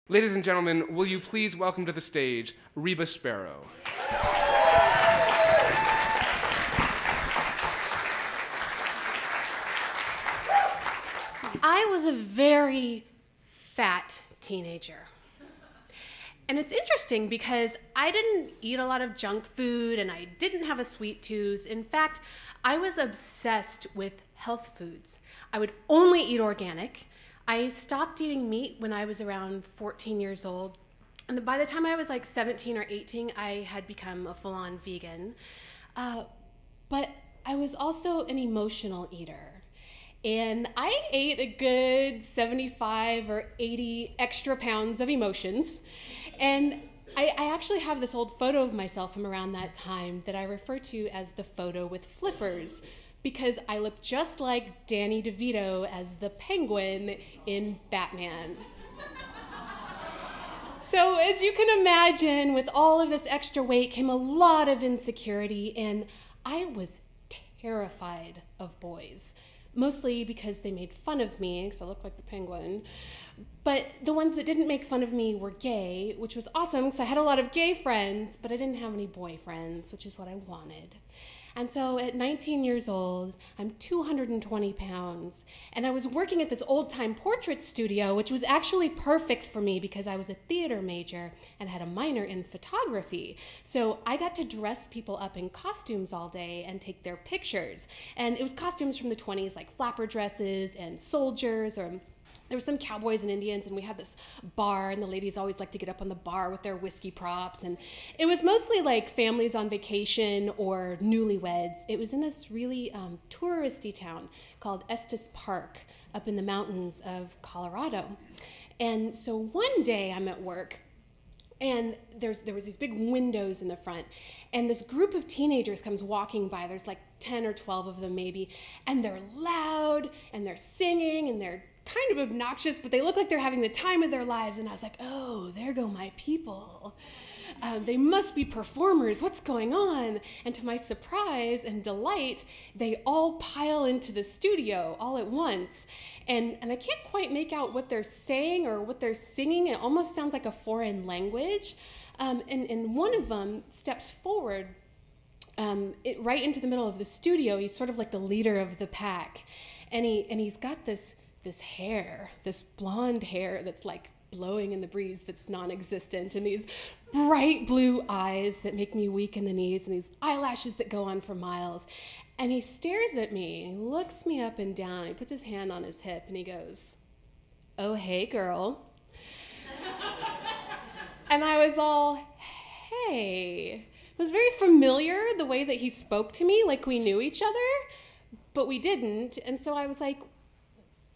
Ladies and gentlemen, will you please welcome to the stage Reba Sparrow. I was a very fat teenager. And it's interesting because I didn't eat a lot of junk food and I didn't have a sweet tooth. In fact, I was obsessed with health foods. I would only eat organic. I stopped eating meat when I was around 14 years old. And by the time I was like 17 or 18, I had become a full-on vegan. But I was also an emotional eater. And I ate a good 75 or 80 extra pounds of emotions. And I actually have this old photo of myself from around that time that I refer to as the photo with flippers, because I look just like Danny DeVito as the Penguin in Batman. So as you can imagine, with all of this extra weight came a lot of insecurity, and I was terrified of boys, mostly because they made fun of me, because I looked like the Penguin. But the ones that didn't make fun of me were gay, which was awesome, because I had a lot of gay friends, but I didn't have any boyfriends, which is what I wanted. And so at 19 years old, I'm 220 pounds, and I was working at this old-time portrait studio, which was actually perfect for me because I was a theater major and had a minor in photography. So I got to dress people up in costumes all day and take their pictures. And it was costumes from the 20s, like flapper dresses and soldiers, or there were some cowboys and Indians, and we had this bar, and the ladies always like to get up on the bar with their whiskey props, and it was mostly like families on vacation or newlyweds. It was in this really touristy town called Estes Park up in the mountains of Colorado. And so one day I'm at work, and there was these big windows in the front, and this group of teenagers comes walking by. There's like 10 or 12 of them maybe, and they're loud, and they're singing, and they're kind of obnoxious, but they look like they're having the time of their lives. And I was like, oh, there go my people. They must be performers. What's going on? And to my surprise and delight, they all pile into the studio all at once. And I can't quite make out what they're saying or what they're singing. It almost sounds like a foreign language. And one of them steps forward right into the middle of the studio. He's sort of like the leader of the pack. And he's got this hair, this blonde hair that's like blowing in the breeze that's non-existent, and these bright blue eyes that make me weak in the knees, and these eyelashes that go on for miles. And he stares at me, he looks me up and down, he puts his hand on his hip, and he goes, "Oh, hey, girl." And I was all, hey. It was very familiar, the way that he spoke to me, like we knew each other, but we didn't. And so I was like,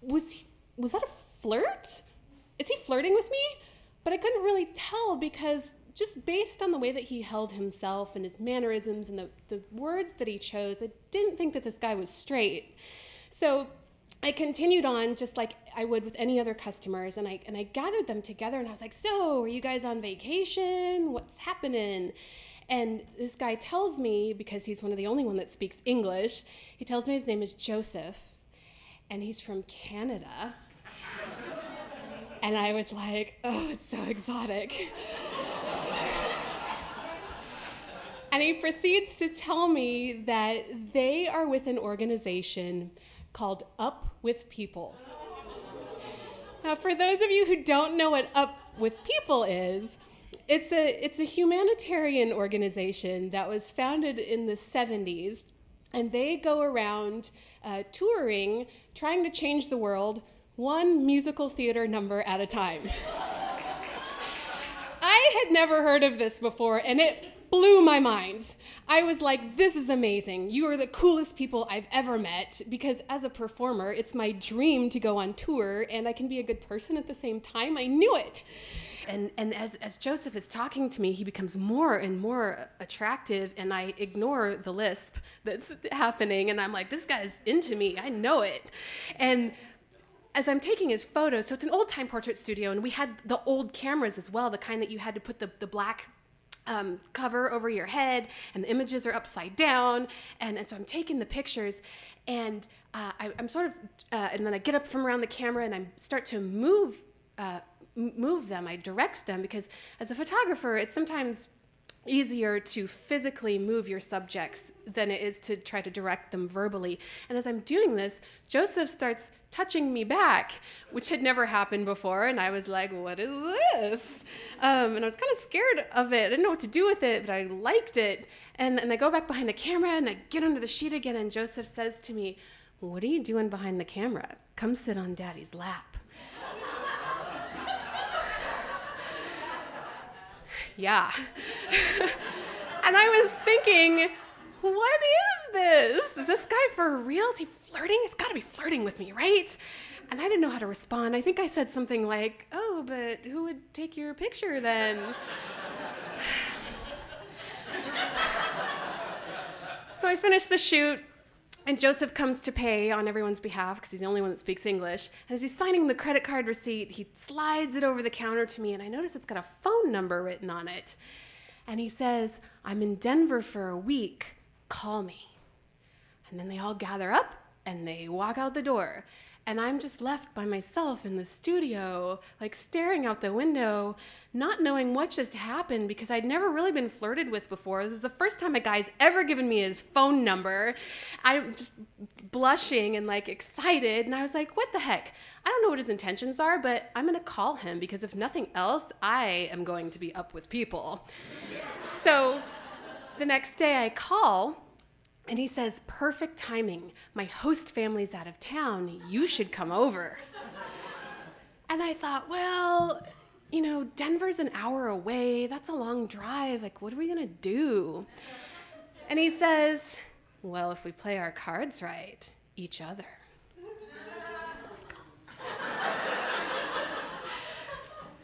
was that a flirt? Is he flirting with me? But I couldn't really tell, because just based on the way that he held himself and his mannerisms and the words that he chose, I didn't think that this guy was straight. So I continued on just like I would with any other customers, and I gathered them together, and I was like, so are you guys on vacation? What's happening? And this guy tells me, because he's one of the only one that speaks English, he tells me his name is Joseph, and he's from Canada. And I was like, oh, it's so exotic. And he proceeds to tell me that they are with an organization called Up With People. Now, for those of you who don't know what Up With People is, it's a humanitarian organization that was founded in the 70s, and they go around touring, trying to change the world one musical theater number at a time. I had never heard of this before, and it blew my mind. I was like, this is amazing. You are the coolest people I've ever met, because as a performer, it's my dream to go on tour, and I can be a good person at the same time. I knew it. And as Joseph is talking to me, he becomes more and more attractive, and I ignore the lisp that's happening, and I'm like, this guy's into me, I know it. And as I'm taking his photos, so it's an old-time portrait studio, and we had the old cameras as well, the kind that you had to put the black cover over your head, and the images are upside down, and so I'm taking the pictures, and I'm sort of, and then I get up from around the camera, and I start to move move them, I direct them, because as a photographer, it's sometimes easier to physically move your subjects than it is to try to direct them verbally. And as I'm doing this, Joseph starts touching me back, which had never happened before. And I was like, what is this? And I was kind of scared of it. I didn't know what to do with it, but I liked it. And I go back behind the camera and I get under the sheet again. And Joseph says to me, what are you doing behind the camera? Come sit on Daddy's lap. Yeah. And I was thinking, what is this? Is this guy for real? Is he flirting? He's got to be flirting with me, right? And I didn't know how to respond. I think I said something like, oh, but who would take your picture then? So I finished the shoot, and Joseph comes to pay on everyone's behalf because he's the only one that speaks English. And as he's signing the credit card receipt, he slides it over the counter to me, and I notice it's got a phone number written on it. And he says, I'm in Denver for a week. Call me. And then they all gather up, and they walk out the door. And I'm just left by myself in the studio, like staring out the window, not knowing what just happened because I'd never really been flirted with before. This is the first time a guy's ever given me his phone number. I'm just blushing and like excited. And I was like, what the heck? I don't know what his intentions are, but I'm gonna call him because if nothing else, I am going to be up with people. So the next day I call, and he says, perfect timing. My host family's out of town. You should come over. And I thought, well, you know, Denver's an hour away. That's a long drive. Like, what are we going to do? And he says, well, if we play our cards right, each other.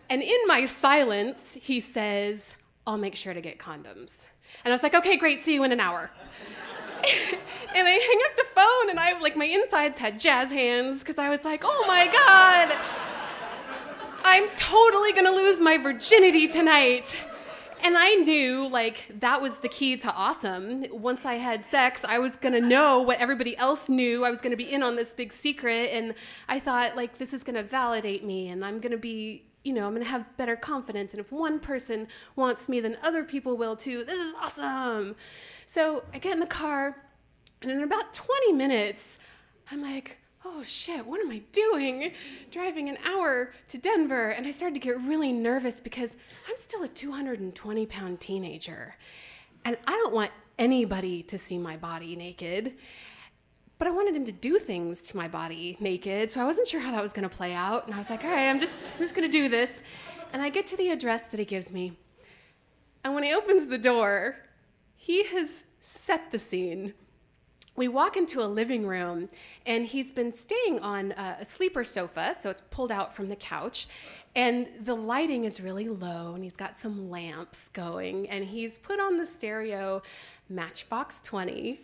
And in my silence, he says, I'll make sure to get condoms. And I was like, okay, great. See you in an hour. And I hang up the phone, and my insides had jazz hands because I was like, oh my God, I'm totally gonna lose my virginity tonight. And I knew that was the key to awesome. Once I had sex, I was gonna know what everybody else knew. I was gonna be in on this big secret, and I thought this is gonna validate me, and I'm gonna be, I'm gonna have better confidence, and if one person wants me, then other people will too. This is awesome. So I get in the car, and in about 20 minutes, I'm like, oh shit, what am I doing? Driving an hour to Denver. And I started to get really nervous because I'm still a 220-pound teenager. And I don't want anybody to see my body naked. But I wanted him to do things to my body naked, so I wasn't sure how that was gonna play out. And I was like, all right, I'm just gonna do this. And I get to the address that he gives me. And when he opens the door, he has set the scene. We walk into a living room, and he's been staying on a sleeper sofa, so it's pulled out from the couch, and the lighting is really low, and he's got some lamps going, and he's put on the stereo Matchbox 20.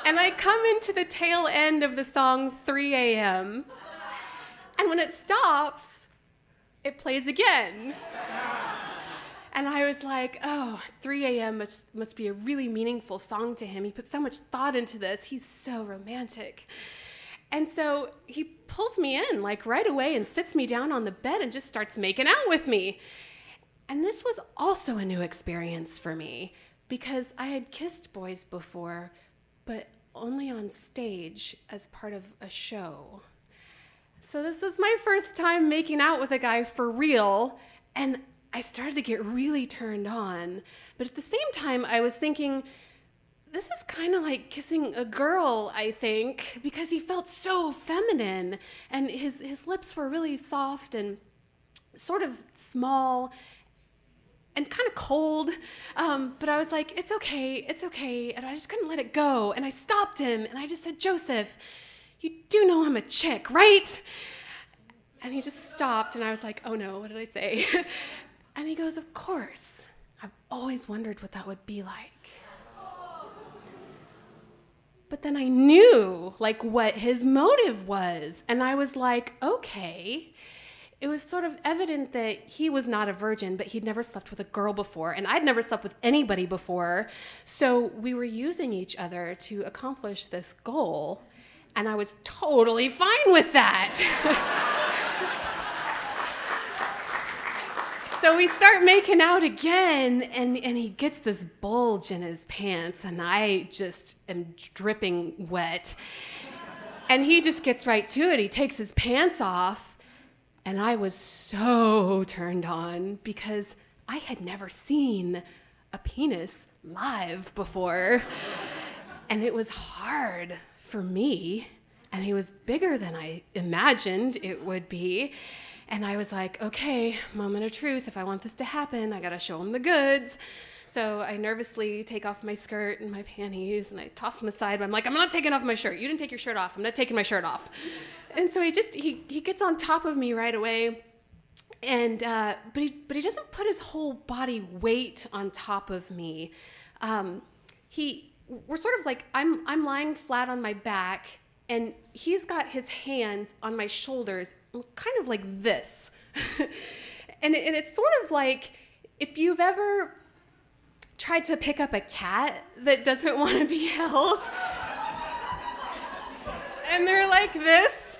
And I come into the tail end of the song 3 a.m., and when it stops, it plays again. And I was like, oh, 3 a.m. must be a really meaningful song to him. He put so much thought into this. He's so romantic. And so he pulls me in right away and sits me down on the bed and just starts making out with me. And this was also a new experience for me because I had kissed boys before, but only on stage as part of a show. So this was my first time making out with a guy for real, and I started to get really turned on, but at the same time, I was thinking, this is kind of like kissing a girl, I think, because he felt so feminine, and his lips were really soft and sort of small and kind of cold, but I was like, it's okay, and I just couldn't let it go, and I stopped him, and I just said, Joseph, you do know I'm a chick, right? And he just stopped, and I was like, oh no, what did I say? And he goes, of course. I've always wondered what that would be like. But then I knew, what his motive was. And I was like, okay. It was sort of evident that he was not a virgin, but he'd never slept with a girl before. And I'd never slept with anybody before. So we were using each other to accomplish this goal. And I was totally fine with that. So we start making out again, and he gets this bulge in his pants, and I just am dripping wet. And he just gets right to it. He takes his pants off, and I was so turned on because I had never seen a penis live before. And it was hard for me, and he was bigger than I imagined it would be. And I was like, okay, moment of truth. If I want this to happen, I gotta show him the goods. So I nervously take off my skirt and my panties, and I toss them aside. But I'm like, I'm not taking off my shirt. You didn't take your shirt off. I'm not taking my shirt off. And so he gets on top of me right away. And but he doesn't put his whole body weight on top of me. We're sort of like, I'm lying flat on my back, and he's got his hands on my shoulders, kind of like this. and it's sort of like if you've ever tried to pick up a cat that doesn't want to be held, and they're like this,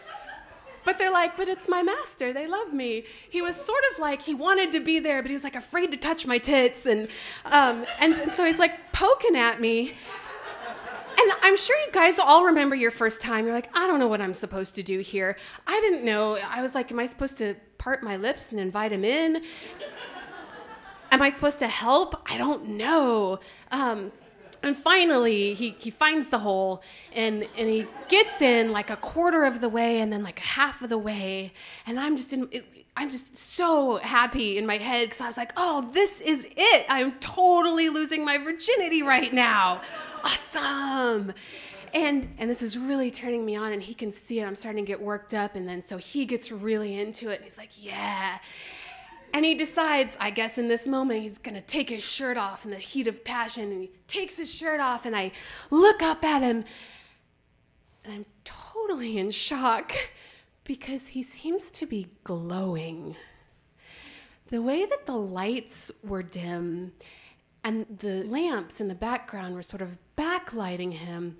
but they're like, but it's my master, they love me. He was sort of like, he wanted to be there, but he was like afraid to touch my tits, and so he's like poking at me. And I'm sure you guys all remember your first time. You're like, I don't know what I'm supposed to do here. I didn't know. I was like, am I supposed to part my lips and invite him in? Am I supposed to help? I don't know. And finally, he finds the hole, and he gets in like a quarter of the way and then like a half of the way. And I'm just so happy in my head because I was like, oh, this is it. I'm totally losing my virginity right now. Awesome. And this is really turning me on, and he can see it. I'm starting to get worked up, and then so he gets really into it, and he's like, yeah. And he decides, I guess in this moment, he's going to take his shirt off in the heat of passion, and he takes his shirt off, and I look up at him, and I'm totally in shock because he seems to be glowing. The way that the lights were dim and the lamps in the background were sort of backlighting him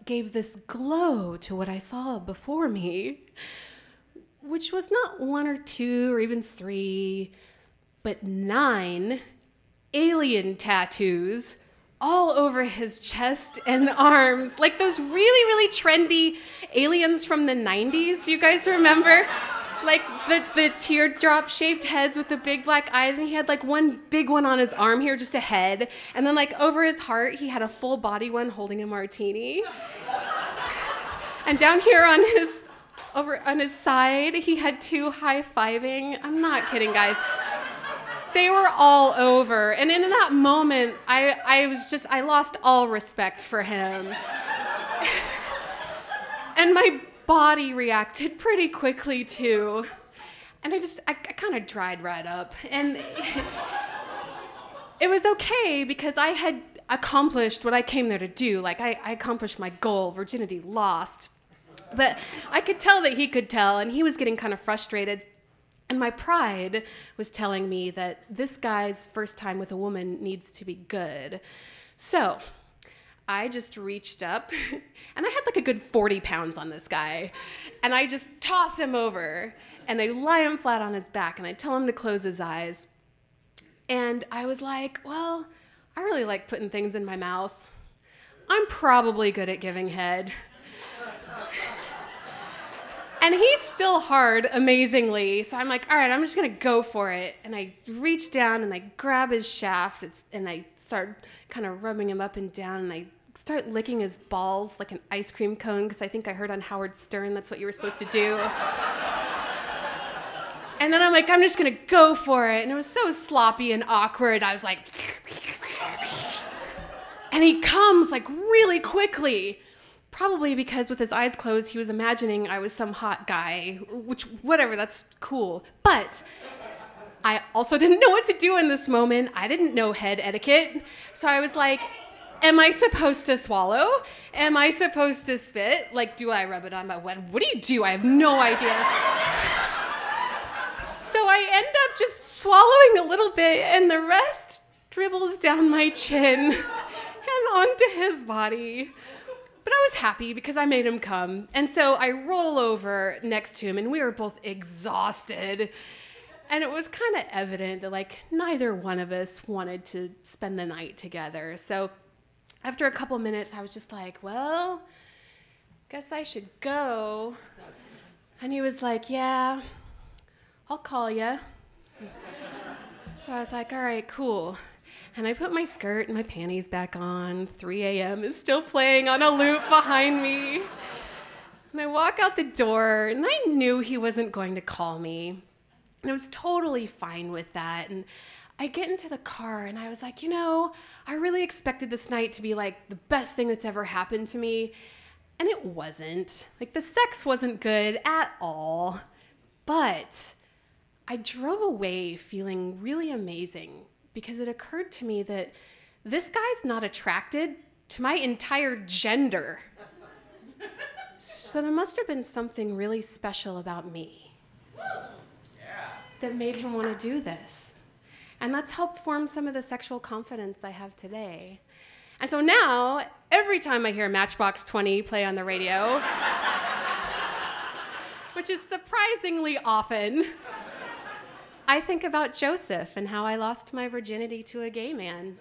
gave this glow to what I saw before me, which was not 1 or 2 or even 3, but 9 alien tattoos all over his chest and arms, like those really, really trendy aliens from the 90s. Do you guys remember? Like the teardrop-shaped heads with the big black eyes, and he had like one big one on his arm here, just a head, and then like over his heart, he had a full body one holding a martini. And down here on his side, he had 2 high-fiving. I'm not kidding, guys. They were all over, and in that moment, I lost all respect for him. And my body reacted pretty quickly too. And I kind of dried right up. And it was okay because I had accomplished what I came there to do. Like I accomplished my goal, virginity lost. But I could tell that he could tell, and he was getting kind of frustrated. And my pride was telling me that this guy's first time with a woman needs to be good. So I just reached up, and I had like a good 40 pounds on this guy, and I just toss him over, and I lie him flat on his back, and I tell him to close his eyes. And I was like, well, I really like putting things in my mouth. I'm probably good at giving head. And he's still hard, amazingly, so I'm like, all right, I'm just gonna go for it. And I reach down, and I grab his shaft, and I start kind of rubbing him up and down, and I start licking his balls like an ice cream cone, because I think I heard on Howard Stern that's what you were supposed to do. And then I'm like, I'm just gonna go for it. And it was so sloppy and awkward. I was like, and he comes like really quickly, probably because with his eyes closed, he was imagining I was some hot guy, which, whatever, that's cool. But I also didn't know what to do in this moment. I didn't know head etiquette. So I was like, am I supposed to swallow? Am I supposed to spit? Like, do I rub it on my what? What do you do? I have no idea. So I end up just swallowing a little bit, and the rest dribbles down my chin and onto his body. But I was happy because I made him come. And so I roll over next to him, and we were both exhausted. And it was kind of evident that like neither one of us wanted to spend the night together. So after a couple minutes, I was just like, well, guess I should go. And he was like, yeah, I'll call you. So I was like, all right, cool. And I put my skirt and my panties back on. 3 a.m. is still playing on a loop behind me. And I walk out the door, and I knew he wasn't going to call me. And I was totally fine with that. And I get into the car, and I was like, I really expected this night to be like the best thing that's ever happened to me. And it wasn't. Like, the sex wasn't good at all. But I drove away feeling really amazing because it occurred to me that this guy's not attracted to my entire gender. So there must have been something really special about me that made him want to do this. And that's helped form some of the sexual confidence I have today. And so now, every time I hear Matchbox 20 play on the radio, which is surprisingly often, I think about Joseph and how I lost my virginity to a gay man.